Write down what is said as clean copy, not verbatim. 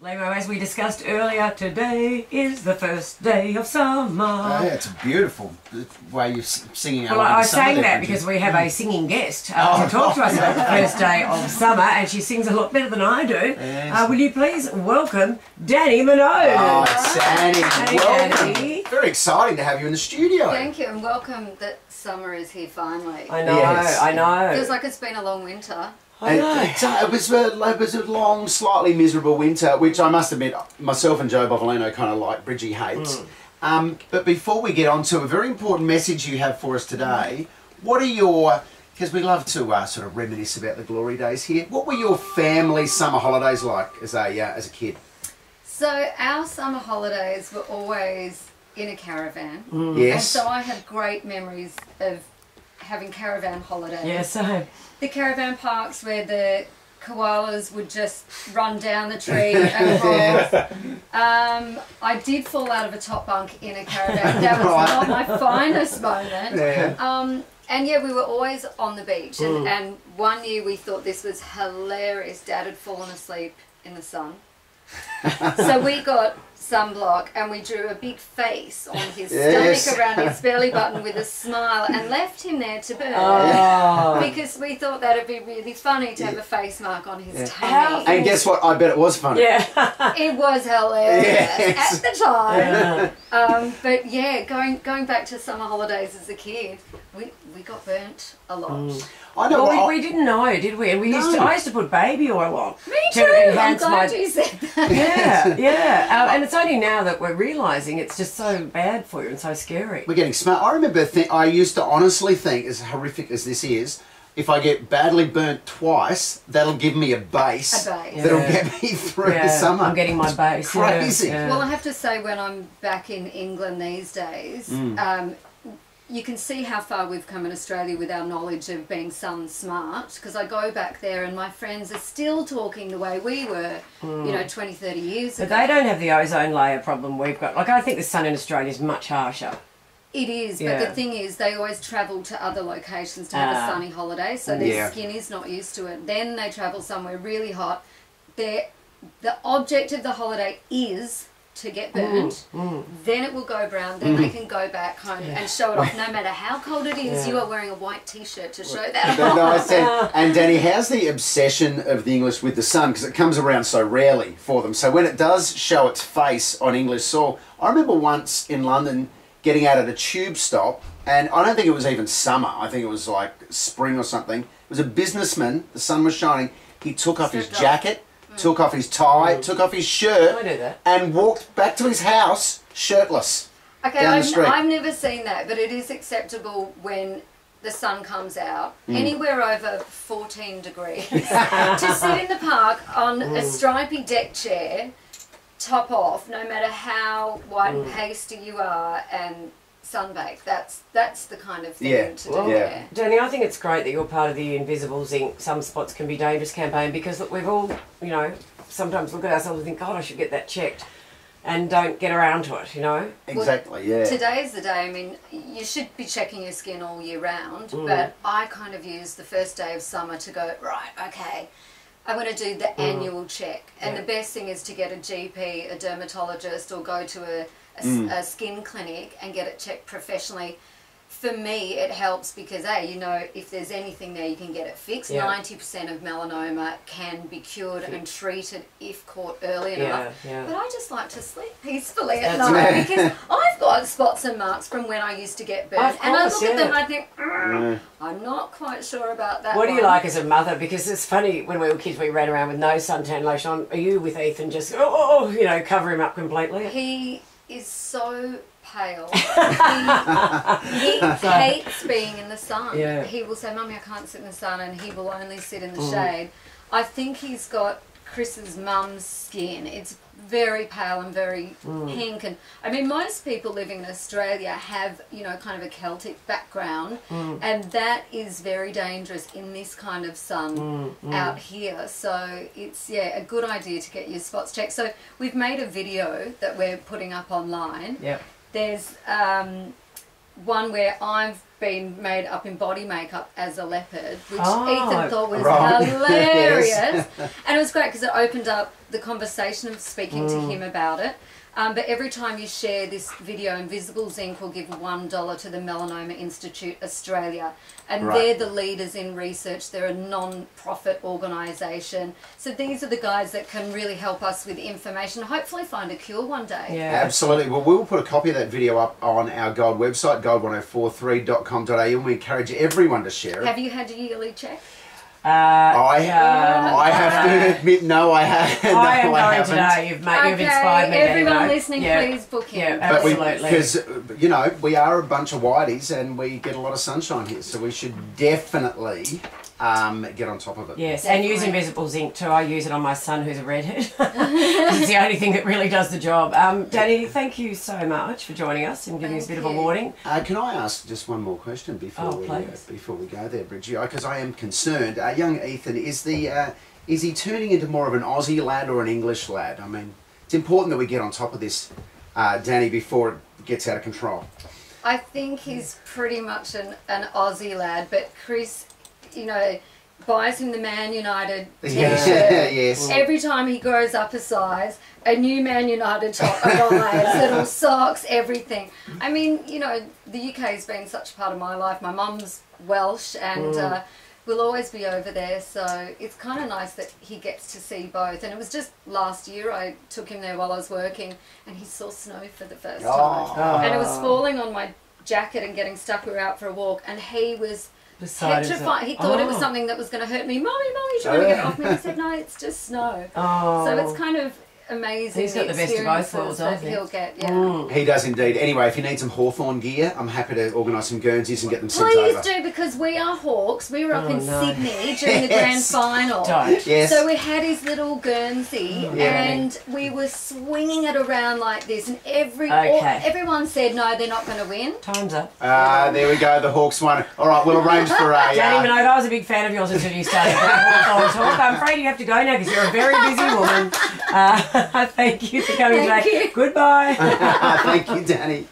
Lemo, as we discussed earlier, today is the first day of summer. Oh, yeah, it's a beautiful way you're singing. Well, I sang that because we have a singing guest to talk to us about the first day of summer, and she sings a lot better than I do. Yes. Will you please welcome Danni Minogue? Oh, it's Danni. Hey, welcome. Danni. Very exciting to have you in the studio. Thank you, and welcome that summer is here finally. I know, Yes. I know. Feels like it's been a long winter. It was a long, slightly miserable winter, which I must admit, myself and Joe Bovolino kind of like Bridgie hates. But before we get on to a very important message you have for us today, what are your, because we love to sort of reminisce about the glory days here, what were your family summer holidays like as a kid? So our summer holidays were always in a caravan. Yes. And so I have great memories of having caravan holidays. Yeah, so... The caravan parks where the koalas would just run down the tree and cross. I did fall out of a top bunk in a caravan. That was not my finest moment. Yeah. And yeah, we were always on the beach. And one year we thought this was hilarious. Dad had fallen asleep in the sun. So we got sunblock and we drew a big face on his stomach around his belly button with a smile and left him there to burn because we thought that'd be really funny to have a face mark on his tummy. And guess what? I bet it was funny. Yeah. It was hilarious at the time. But yeah, going back to summer holidays as a kid, we got burnt a lot. I know. Well, we didn't know, did we? And we I used to put baby oil on. Me too. To enhance I'm glad you said that. Yeah. And it's only now that we're realising it's just so bad for you and so scary. We're getting smart. I remember I used to honestly think, as horrific as this is, if I get badly burnt twice, that'll give me a base. That'll get me through the summer. I'm getting my base. Crazy. Yeah. Well, I have to say, when I'm back in England these days, you can see how far we've come in Australia with our knowledge of being sun smart, because I go back there and my friends are still talking the way we were, you know, 20, 30 years ago. But they don't have the ozone layer problem we've got. Like, I think the sun in Australia is much harsher. It is, but the thing is, they always travel to other locations to have a sunny holiday, so their skin is not used to it. Then they travel somewhere really hot. The object of the holiday is to get burnt, then it will go brown, then they can go back home and show it off. No matter how cold it is, you are wearing a white t-shirt to show that off. And Danni, how's the obsession of the English with the sun? Because it comes around so rarely for them. So when it does show its face on English soil, I remember once in London getting out at a tube stop, and I don't think it was even summer, I think it was like spring or something. It was a businessman, the sun was shining, he took off his jacket, took off his tie, took off his shirt, and walked back to his house shirtless. Okay, down the street. I've never seen that, but it is acceptable when the sun comes out, anywhere over 14 degrees, to sit in the park on a stripy deck chair, top off, no matter how white and pasty you are, and sunbake. That's the kind of thing to do there. Danni, I think it's great that you're part of the Invisible Zinc Some Spots Can Be Dangerous campaign, because look, we've all, you know, sometimes look at ourselves and think, God, I should get that checked, and don't get around to it, you know? Exactly, well, today's the day. I mean, you should be checking your skin all year round, but I kind of use the first day of summer to go, right, okay, I'm going to do the annual check. And the best thing is to get a GP, a dermatologist, or go to a skin clinic and get it checked professionally. For me, it helps because, you know, if there's anything there, you can get it fixed. 90% of melanoma can be cured and treated if caught early enough. But I just like to sleep peacefully at night because I've got spots and marks from when I used to get burnt. And I look at them and I think, I'm not quite sure about that. What do you like as a mother? Because it's funny, when we were kids, we ran around with no suntan lotion on. Are you with Ethan just, you know, cover him up completely? He is so pale. He hates being in the sun. He will say, Mummy, I can't sit in the sun, and he will only sit in the shade. I think he's got Chris's mum's skin. It's very pale and very pink, and I mean, most people living in Australia have, you know, kind of a Celtic background, and that is very dangerous in this kind of sun out here. So it's a good idea to get your spots checked. So we've made a video that we're putting up online. There's one where I've been made up in body makeup as a leopard, which Oh, Ethan thought was right. hilarious. Yes. And it was great because it opened up the conversation of speaking to him about it. But every time you share this video, Invisibles Inc. will give $1 to the Melanoma Institute Australia. And Right. they're the leaders in research. They're a non-profit organisation. So these are the guys that can really help us with information, hopefully find a cure one day. Yeah. Absolutely. Well, we'll put a copy of that video up on our Gold website, gold1043.com.au, and we encourage everyone to share it. Have you had your yearly check? I have to admit, no, I haven't. I am No, going haven't. today. You've inspired me. Everyone Danny, listening, yeah. please book in. Yeah, But absolutely. because, you know, we are a bunch of whiteys and we get a lot of sunshine here, so we should definitely get on top of it. Yes, Definitely. and use Invisible Zinc too. I use it on my son who's a redhead. It's the only thing that really does the job. Danny, thank you so much for joining us and giving us a bit of a Thank you. warning. Can I ask just one more question before please. before we go there, Bridgie? Because I am concerned. Young Ethan, is he turning into more of an Aussie lad or an English lad? I mean, it's important that we get on top of this, Danny, before it gets out of control. I think he's pretty much an Aussie lad, but Chris, you know, buys him the Man United t-shirt. Yes. Every time he grows up a size, a new Man United top arrives, little socks, everything. I mean, you know, the UK has been such a part of my life. My mum's Welsh and we'll always be over there, so it's kind of nice that he gets to see both. And it was just last year I took him there while I was working and he saw snow for the first time. And it was falling on my jacket and getting stuck. We were out for a walk and he was petrified. He thought it was something that was going to hurt me. Mommy, trying to get it off me. He said, no, it's just snow. So it's kind of amazing. He's got the best of both worlds, that I think. he'll get. Yeah. He does indeed. Anyway, if you need some Hawthorn gear, I'm happy to organise some Guernseys and get them sent Please over. do, because we are Hawks. We were up in no. Sydney during the grand Yes. final. Don't. Yes. So we had his little Guernsey Yeah. and we were swinging it around like this and Okay. everyone said no, they're not going to win. Time's up. There we go, the Hawks won. All right, we'll arrange for a... Danny Minogue, I was a big fan of yours until you started talk. I'm afraid you have to go now because you're a very busy woman. Thank you for coming Thank today. you. Goodbye. Thank you, Danny.